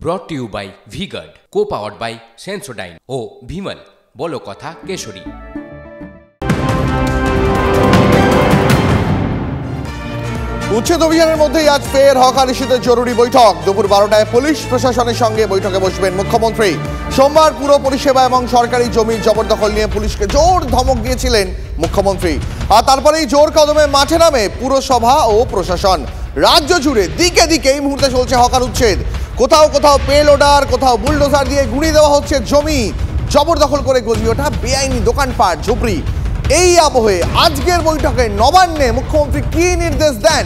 ব্রট to you by V-Guard, co-powered by Sensodyne ও ভিমল বলো কথা কেশরী। উচ্ছেদ অভিযানের মধ্যেই আজ ফের হকার ইস্যুতে জরুরি বৈঠক। দুপুর 12টায় পুলিশ প্রশাসনের সঙ্গে বৈঠকে বসবেন মুখ্যমন্ত্রী। সোমবার পুরো পরিষেবা এবং সরকারি জমির জবরদখল নিয়ে পুলিশকে জোর ধমক দিয়েছিলেন মুখ্যমন্ত্রী। আর তারপরেই জোর কদমে মাঠে নামে পুরসভা ও প্রশাসন। রাজ্য জুড়ে দিকে দিকে এই মুহূর্তে চলছে হকার উচ্ছেদ। কোথাও কোথাও পে লোডার, কোথাও বুলডোজার দিয়ে গুঁড়িয়ে দেওয়া হচ্ছে জমি, জবরদখল করে গড়িয়ে ওঠা বেআইনি দোকানপাট ঝুপড়ি। এই আবহে আজকের বৈঠকে নবান্নে মুখ্যমন্ত্রী কি নির্দেশ দেন,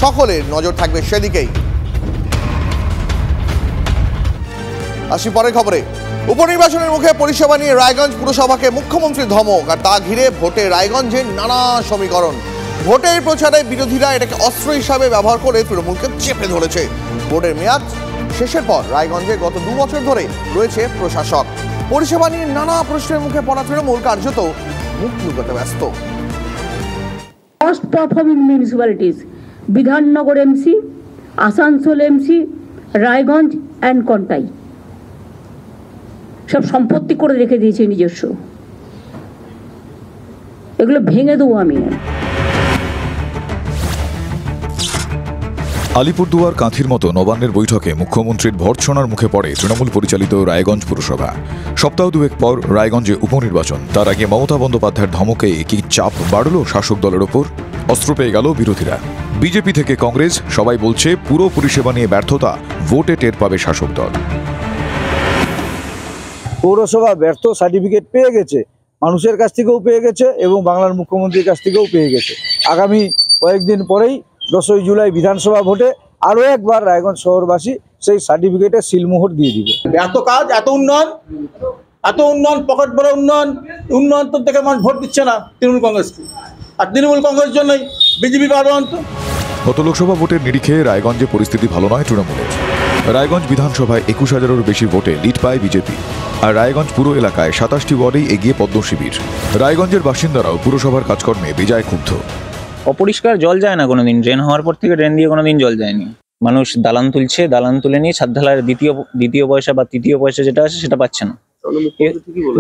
সকলের নজর থাকবে সেদিকেই। আসি পরের খবরে। উপনির্বাচনের মুখে পরিষেবা নিয়ে রায়গঞ্জ পুরসভাকে মুখ্যমন্ত্রীর ধমক, আর তা ঘিরে ভোটে রায়গঞ্জের নানা সমীকরণ। ভোটের প্রচারে বিরোধীরা এটাকে অস্ত্র হিসাবে ব্যবহার করে তৃণমূলকে চেপে ধরেছে। ভোটের মেয়াদ শেষের পর রায়গঞ্জে গত 2 বছর ধরে রয়েছে প্রশাসক। পরিষেবা নিয়ে নানা প্রশ্নের মুখে পড়া তৃণমূল কার্যত মুখ লুকাতে ব্যস্ত। Most performing municipalities, Bidhannagar MC, Asansol MC, Raiganj and Contai সব সম্পত্তি করে রেখে দিয়েছে নিজস্ব। এগুলো ভেঙে দেবো আমি। আলিপুরদুয়ার কাঁথির মতো নবান্নের বৈঠকে মুখ্যমন্ত্রীর ভর্ৎসনার মুখে পড়ে তৃণমূল পরিচালিত রায়গঞ্জ পুরসভা। সপ্তাহ দুয়েক পর রায়গঞ্জে উপনির্বাচন, তার আগে মমতা বন্দ্যোপাধ্যায়ের ধমকে কি চাপ বাড়ল শাসক দলের ওপর? অস্ত্র পেয়ে গেল বিরোধীরা। বিজেপি থেকে কংগ্রেস সবাই বলছে পুরো পরিষেবা নিয়ে ব্যর্থতা, ভোটে টের পাবে শাসক দল। পৌরসভা ব্যর্থ সার্টিফিকেট পেয়ে গেছে, মানুষের কাছ থেকেও পেয়ে গেছে এবং বাংলার মুখ্যমন্ত্রীর কাছ থেকেও পেয়ে গেছে। আগামী কয়েকদিন পরেই 10ই জুলাই বিধানসভা ভোটে আরও একবার রায়গঞ্জ শহরবাসী সেই সার্টিফিকেটে সিলমোহর দিয়ে দিবে। এত কাজ, এত উন্নয়ন, পকেট বড় উন্নয়ন তো দেখে মানুষ ভোট দিচ্ছে না তৃণমূল কংগ্রেসকে, আর তৃণমূল কংগ্রেস জন্যই বিজেপি পারবে অন্ত। গত লোকসভা ভোটের নিরিখে রায়গঞ্জে পরিস্থিতি ভালো নয় তৃণমূলের। রায়গঞ্জ বিধানসভায় 21,000-এরও বেশি ভোটে লিড পায় বিজেপি, আর রায়গঞ্জ পুরো এলাকায় 27টি ওয়ার্ডেই এগিয়ে পদ্ম শিবির। রায়গঞ্জের বাসিন্দারাও পুরসভার কাজকর্মে বেজায় ক্ষুব্ধ। অপরিষ্কার, জল যায় না কোনোদিন। ড্রেন হওয়ার পর থেকে ড্রেন দিয়ে কোনোদিন জল যায়নি। মানুষ দালান তুলছে, দালান তুলে নিয়ে ছাদ ঢালাইয়ের দ্বিতীয় পয়সা বা তৃতীয় পয়সা যেটা আছে সেটা পাচ্ছে না।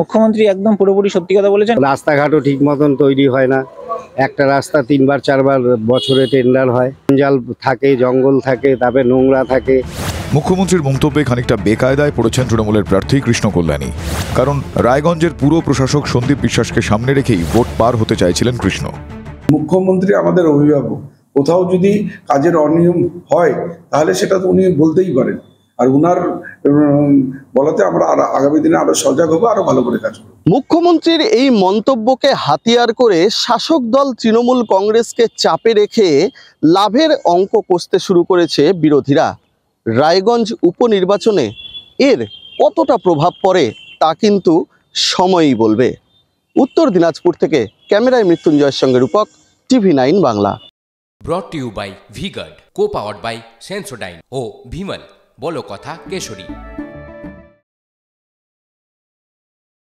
মুখ্যমন্ত্রী একদম পুরোপুরি সত্যি কথা বলেছেন। রাস্তাঘাটও ঠিক মতন তৈরি হয় না। একটা রাস্তা 3-4 বছরে টেন্ডার হয়, জঞ্জাল থাকে, জঙ্গল থাকে, তারপরে নোংরা থাকে। মুখ্যমন্ত্রীর মন্তব্যে খানিকটা বেকায়দায় পড়েছেন তৃণমূলের প্রার্থী কৃষ্ণ কল্যাণী। কারণ রায়গঞ্জের পুরো প্রশাসক সন্দীপ বিশ্বাসকে সামনে রেখেই ভোট পার হতে চাইছিলেন কৃষ্ণ। মুখ্যমন্ত্রী আমাদের অভিভাবক, কোথাও যদি কাজের অনিয়ম হয় তাহলে সেটা তো উনি বলতেই পারেন, আর উনার বলাতে আমরা আগামী দিনে আরো সজাগ হবো, আরো ভালো করে কাজ করবো। মুখ্যমন্ত্রীর এই মন্তব্যকে হাতিয়ার করে শাসক দল তৃণমূল কংগ্রেসকে চাপে রেখে লাভের অঙ্ক কষতে শুরু করেছে বিরোধীরা। রায়গঞ্জ উপনির্বাচনে এর কতটা প্রভাব পড়ে তা কিন্তু সময়ই বলবে। উত্তর দিনাজপুর থেকে ক্যামেরায় মৃত্যুঞ্জয়ের সঙ্গে রূপক, TV9 বাংলা। Brought to you by V-Guard, co-powered by Sensodyne ও ভিমল বলো কথা কেশরী।